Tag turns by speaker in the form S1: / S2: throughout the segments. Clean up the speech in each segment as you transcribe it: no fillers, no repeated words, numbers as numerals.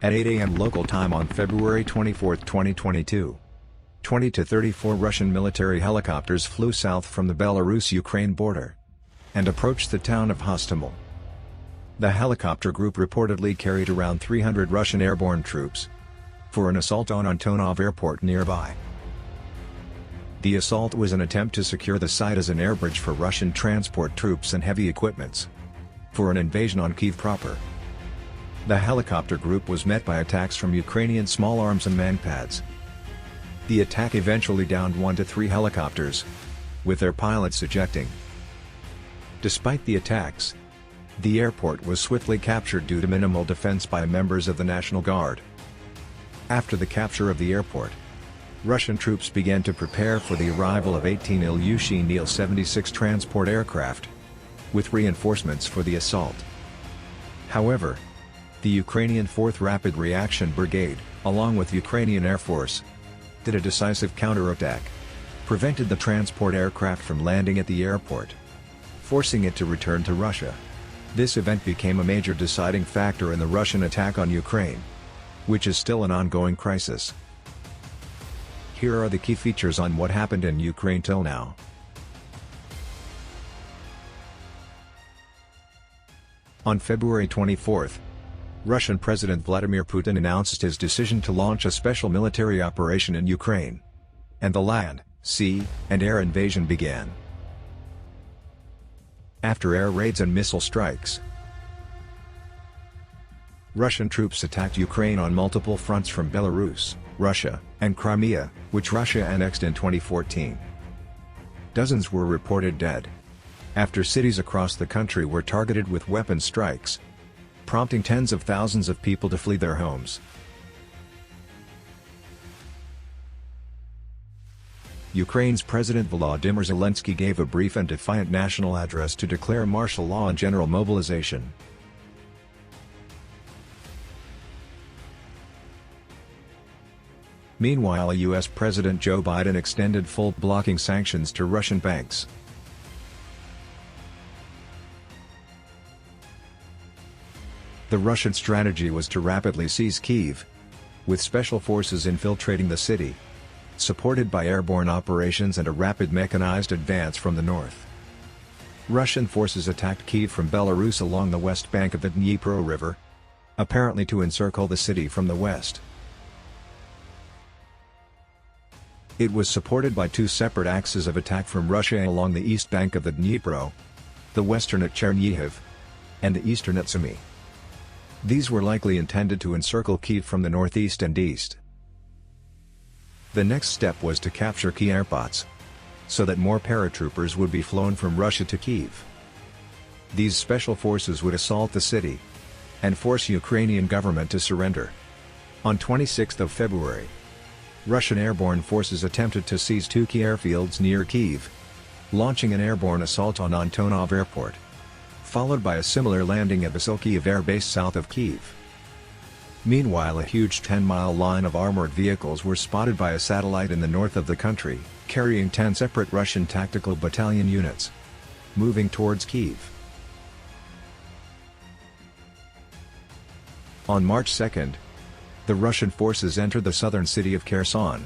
S1: At 8 a.m. local time on February 24, 2022, 20 to 34 Russian military helicopters flew south from the Belarus-Ukraine border and approached the town of Hostomel. The helicopter group reportedly carried around 300 Russian airborne troops for an assault on Antonov Airport nearby. The assault was an attempt to secure the site as an airbridge for Russian transport troops and heavy equipments for an invasion on Kyiv proper. The helicopter group was met by attacks from Ukrainian small arms and manpads. The attack eventually downed 1 to 3 helicopters, with their pilots ejecting. Despite the attacks, the airport was swiftly captured due to minimal defense by members of the National Guard. After the capture of the airport, Russian troops began to prepare for the arrival of 18 Ilyushin Il-76 transport aircraft, with reinforcements for the assault. However, the Ukrainian 4th Rapid Reaction Brigade, along with Ukrainian Air Force, did a decisive counterattack, prevented the transport aircraft from landing at the airport, forcing it to return to Russia. This event became a major deciding factor in the Russian attack on Ukraine, which is still an ongoing crisis. Here are the key features on what happened in Ukraine till now. On February 24, Russian President Vladimir Putin announced his decision to launch a special military operation in Ukraine, and the land, sea, and air invasion began. After air raids and missile strikes, Russian troops attacked Ukraine on multiple fronts from Belarus, Russia, and Crimea, which Russia annexed in 2014. Dozens were reported dead, after cities across the country were targeted with weapon strikes, prompting tens of thousands of people to flee their homes. Ukraine's President Volodymyr Zelensky gave a brief and defiant national address to declare martial law and general mobilization. Meanwhile, U.S. President Joe Biden extended full blocking sanctions to Russian banks. The Russian strategy was to rapidly seize Kyiv, with special forces infiltrating the city, supported by airborne operations and a rapid mechanized advance from the north. Russian forces attacked Kyiv from Belarus along the west bank of the Dnipro River, apparently to encircle the city from the west. It was supported by 2 separate axes of attack from Russia along the east bank of the Dnipro, the western at Chernihiv, and the eastern at Sumy. These were likely intended to encircle Kyiv from the northeast and east. The next step was to capture key airports, so that more paratroopers would be flown from Russia to Kyiv. These special forces would assault the city and force Ukrainian government to surrender. On 26 February, Russian airborne forces attempted to seize 2 key airfields near Kyiv, launching an airborne assault on Antonov Airport, followed by a similar landing at Escalation Air Base south of Kyiv. Meanwhile, a huge 10-mile line of armored vehicles were spotted by a satellite in the north of the country, carrying 10 separate Russian tactical battalion units, moving towards Kyiv. On March 2, the Russian forces entered the southern city of Kherson,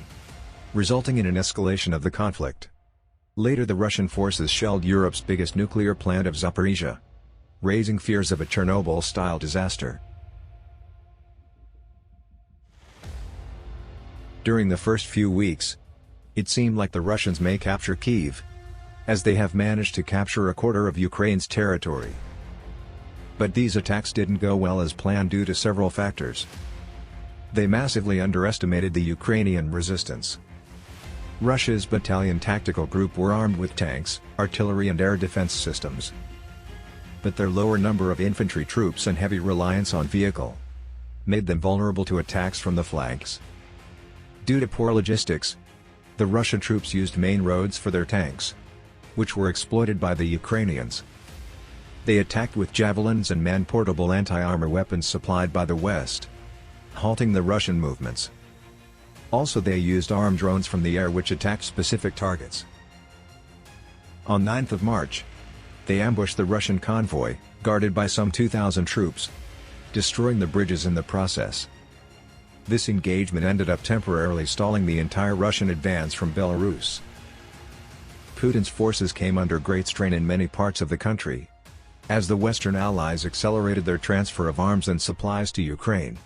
S1: resulting in an escalation of the conflict. Later, the Russian forces shelled Europe's biggest nuclear plant of Zaporizhzhia, raising fears of a Chernobyl-style disaster. During the first few weeks, it seemed like the Russians may capture Kyiv, as they have managed to capture a quarter of Ukraine's territory. But these attacks didn't go well as planned due to several factors. They massively underestimated the Ukrainian resistance. Russia's battalion tactical group were armed with tanks, artillery and air defense systems. But their lower number of infantry troops and heavy reliance on vehicle made them vulnerable to attacks from the flanks. Due to poor logistics, the Russian troops used main roads for their tanks, which were exploited by the Ukrainians. They attacked with javelins and man-portable anti-armor weapons supplied by the West, halting the Russian movements. Also, they used armed drones from the air which attacked specific targets. On 9 March, they ambushed the Russian convoy, guarded by some 2,000 troops, destroying the bridges in the process. This engagement ended up temporarily stalling the entire Russian advance from Belarus. Putin's forces came under great strain in many parts of the country, as the Western allies accelerated their transfer of arms and supplies to Ukraine.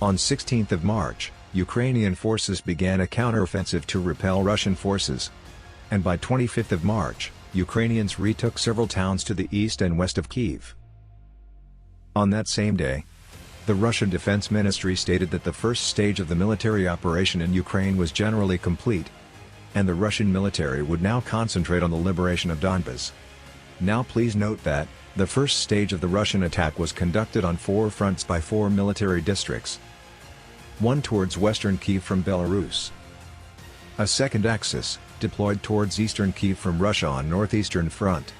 S1: On 16 March, Ukrainian forces began a counteroffensive to repel Russian forces, and by 25 March, Ukrainians retook several towns to the east and west of Kyiv. On that same day, the Russian Defense Ministry stated that the first stage of the military operation in Ukraine was generally complete, and the Russian military would now concentrate on the liberation of Donbas. Now please note that, the first stage of the Russian attack was conducted on 4 fronts by 4 military districts. One towards western Kyiv from Belarus. A second axis, deployed towards eastern Kyiv from Russia on northeastern front.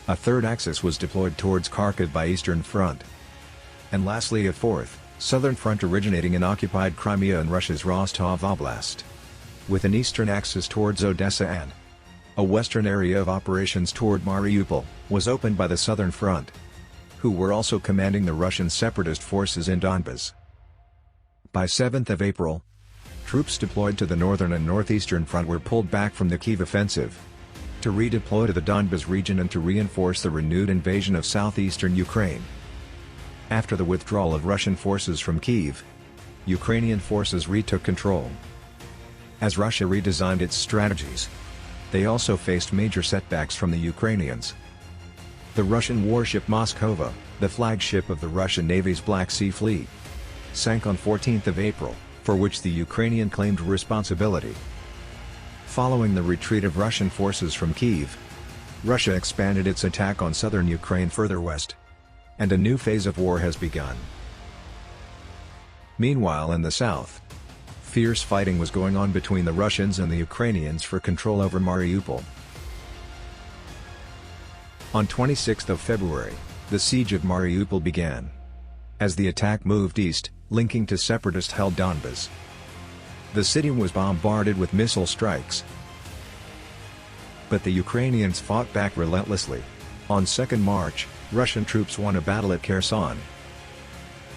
S1: A third axis was deployed towards Kharkiv by eastern front. And lastly a fourth, southern front originating in occupied Crimea and Russia's Rostov Oblast, with an eastern axis towards Odessa and a western area of operations toward Mariupol, was opened by the southern front, who were also commanding the Russian separatist forces in Donbas. By 7 April, troops deployed to the northern and northeastern front were pulled back from the Kyiv offensive, to redeploy to the Donbas region and to reinforce the renewed invasion of southeastern Ukraine. After the withdrawal of Russian forces from Kyiv, Ukrainian forces retook control. As Russia redesigned its strategies, they also faced major setbacks from the Ukrainians. The Russian warship Moskova, the flagship of the Russian Navy's Black Sea Fleet, sank on 14 April, for which the Ukrainian claimed responsibility. Following the retreat of Russian forces from Kyiv, Russia expanded its attack on southern Ukraine further west, and a new phase of war has begun. Meanwhile in the south, fierce fighting was going on between the Russians and the Ukrainians for control over Mariupol. On 26 February, the siege of Mariupol began, as the attack moved east, linking to separatist-held Donbas. The city was bombarded with missile strikes, but the Ukrainians fought back relentlessly. On 2 March, Russian troops won a battle at Kherson.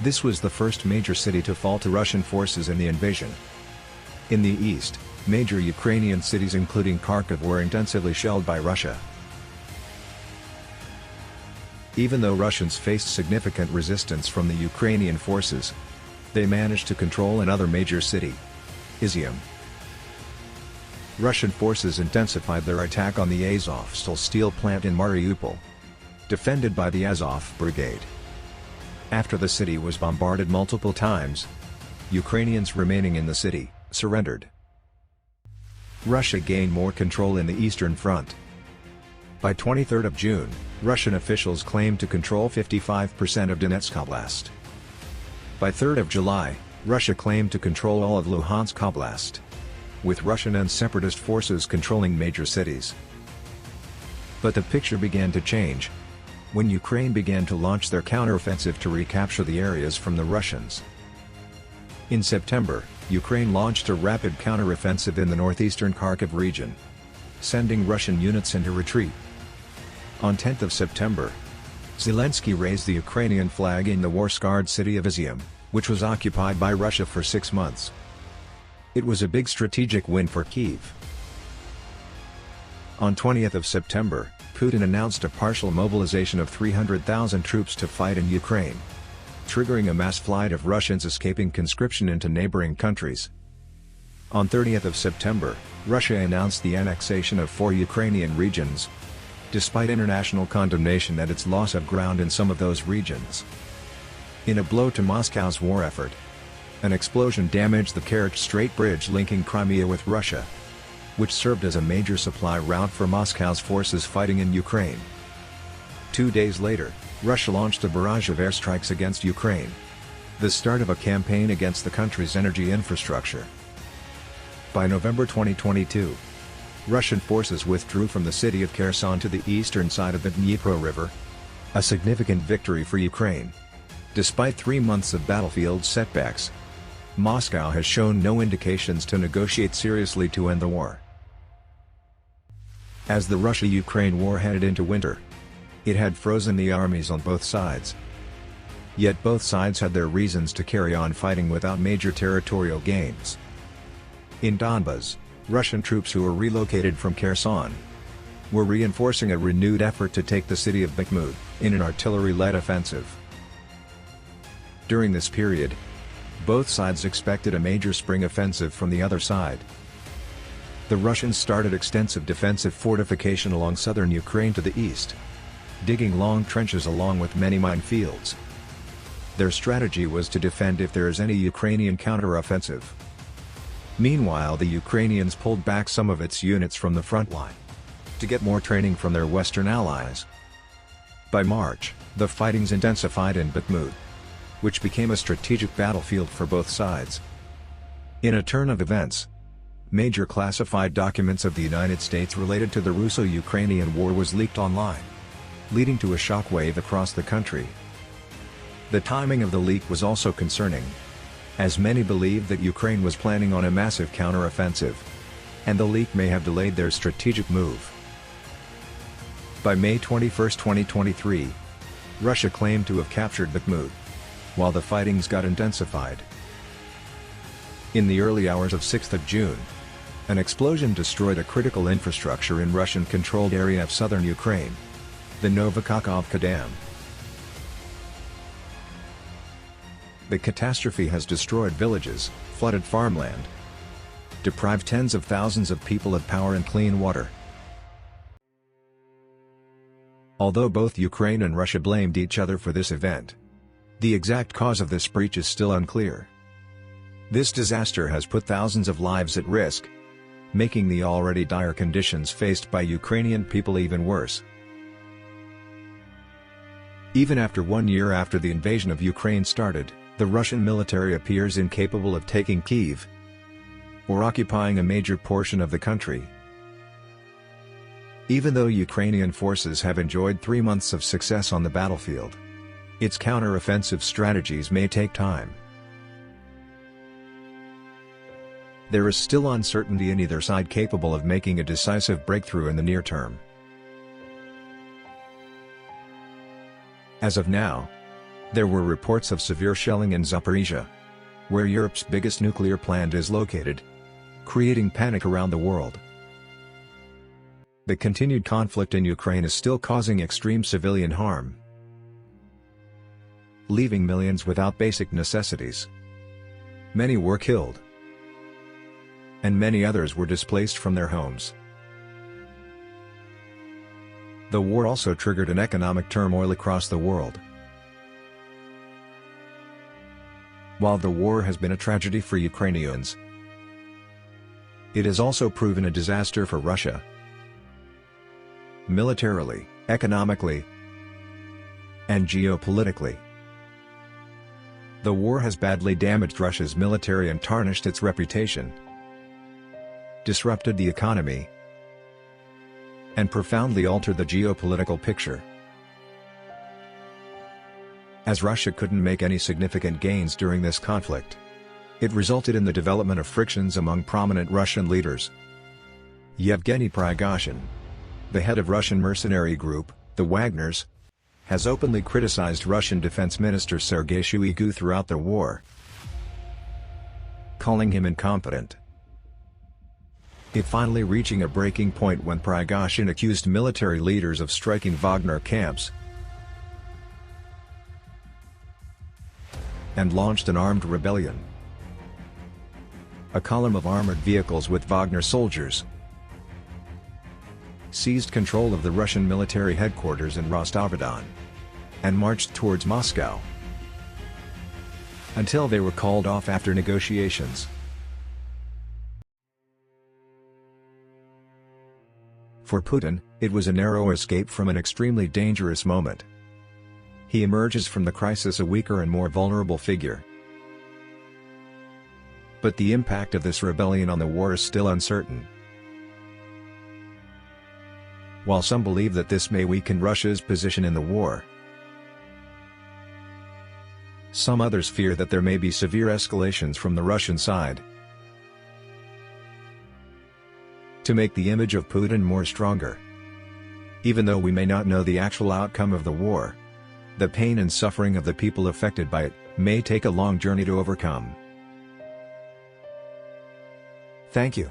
S1: This was the first major city to fall to Russian forces in the invasion. In the east, major Ukrainian cities including Kharkiv were intensively shelled by Russia. Even though Russians faced significant resistance from the Ukrainian forces, they managed to control another major city, Izium. Russian forces intensified their attack on the Azovstal steel plant in Mariupol, defended by the Azov Brigade. After the city was bombarded multiple times, Ukrainians remaining in the city surrendered. Russia gained more control in the eastern front. By 23 June, Russian officials claimed to control 55% of Donetsk Oblast. By 3 July, Russia claimed to control all of Luhansk Oblast, with Russian and separatist forces controlling major cities. But the picture began to change when Ukraine began to launch their counteroffensive to recapture the areas from the Russians. In September, Ukraine launched a rapid counteroffensive in the northeastern Kharkiv region, sending Russian units into retreat. On 10 September, Zelensky raised the Ukrainian flag in the war-scarred city of Izium, which was occupied by Russia for 6 months. It was a big strategic win for Kyiv. On 20 September, Putin announced a partial mobilization of 300,000 troops to fight in Ukraine, triggering a mass flight of Russians escaping conscription into neighboring countries. On 30 September, Russia announced the annexation of 4 Ukrainian regions, despite international condemnation at its loss of ground in some of those regions. In a blow to Moscow's war effort, an explosion damaged the Kerch Strait bridge linking Crimea with Russia, which served as a major supply route for Moscow's forces fighting in Ukraine. 2 days later, Russia launched a barrage of airstrikes against Ukraine, the start of a campaign against the country's energy infrastructure. By November 2022, Russian forces withdrew from the city of Kherson to the eastern side of the Dnipro River, a significant victory for Ukraine. Despite 3 months of battlefield setbacks, Moscow has shown no indications to negotiate seriously to end the war. As the Russia-Ukraine war headed into winter, it had frozen the armies on both sides. Yet both sides had their reasons to carry on fighting without major territorial gains. In Donbas, Russian troops who were relocated from Kherson were reinforcing a renewed effort to take the city of Bakhmut, in an artillery-led offensive. During this period, both sides expected a major spring offensive from the other side. The Russians started extensive defensive fortification along southern Ukraine to the east, digging long trenches along with many minefields. Their strategy was to defend if there is any Ukrainian counteroffensive. Meanwhile, the Ukrainians pulled back some of its units from the front line to get more training from their Western allies. By March, the fightings intensified in Bakhmut, which became a strategic battlefield for both sides. In a turn of events, major classified documents of the United States related to the Russo-Ukrainian War was leaked online, leading to a shockwave across the country. The timing of the leak was also concerning, as many believed that Ukraine was planning on a massive counteroffensive, and the leak may have delayed their strategic move. By May 21, 2023, Russia claimed to have captured Bakhmut, while the fightings got intensified. In the early hours of 6th of June, an explosion destroyed a critical infrastructure in Russian-controlled area of southern Ukraine, the Novokakhovka Dam. The catastrophe has destroyed villages, flooded farmland, deprived tens of thousands of people of power and clean water. Although both Ukraine and Russia blamed each other for this event, the exact cause of this breach is still unclear. This disaster has put thousands of lives at risk, making the already dire conditions faced by Ukrainian people even worse. Even after 1 year after the invasion of Ukraine started, the Russian military appears incapable of taking Kyiv or occupying a major portion of the country. Even though Ukrainian forces have enjoyed 3 months of success on the battlefield, its counter-offensive strategies may take time. There is still uncertainty in either side capable of making a decisive breakthrough in the near term. As of now, there were reports of severe shelling in Zaporizhia, where Europe's biggest nuclear plant is located, creating panic around the world. The continued conflict in Ukraine is still causing extreme civilian harm, leaving millions without basic necessities. Many were killed, and many others were displaced from their homes. The war also triggered an economic turmoil across the world. While the war has been a tragedy for Ukrainians, it has also proven a disaster for Russia. Militarily, economically, and geopolitically. The war has badly damaged Russia's military and tarnished its reputation, disrupted the economy, and profoundly altered the geopolitical picture. As Russia couldn't make any significant gains during this conflict, it resulted in the development of frictions among prominent Russian leaders. Yevgeny Prigozhin, the head of Russian mercenary group, the Wagners, has openly criticized Russian Defense Minister Sergei Shoigu throughout the war, calling him incompetent. It finally reaching a breaking point when Prigozhin accused military leaders of striking Wagner camps and launched an armed rebellion. A column of armored vehicles with Wagner soldiers seized control of the Russian military headquarters in Rostov-on and marched towards Moscow until they were called off after negotiations. For Putin, it was a narrow escape from an extremely dangerous moment. He emerges from the crisis a weaker and more vulnerable figure. But the impact of this rebellion on the war is still uncertain. While some believe that this may weaken Russia's position in the war, some others fear that there may be severe escalations from the Russian side. To make the image of Putin more stronger. Even though we may not know the actual outcome of the war, The pain and suffering of the people affected by it may take a long journey to overcome. Thank you.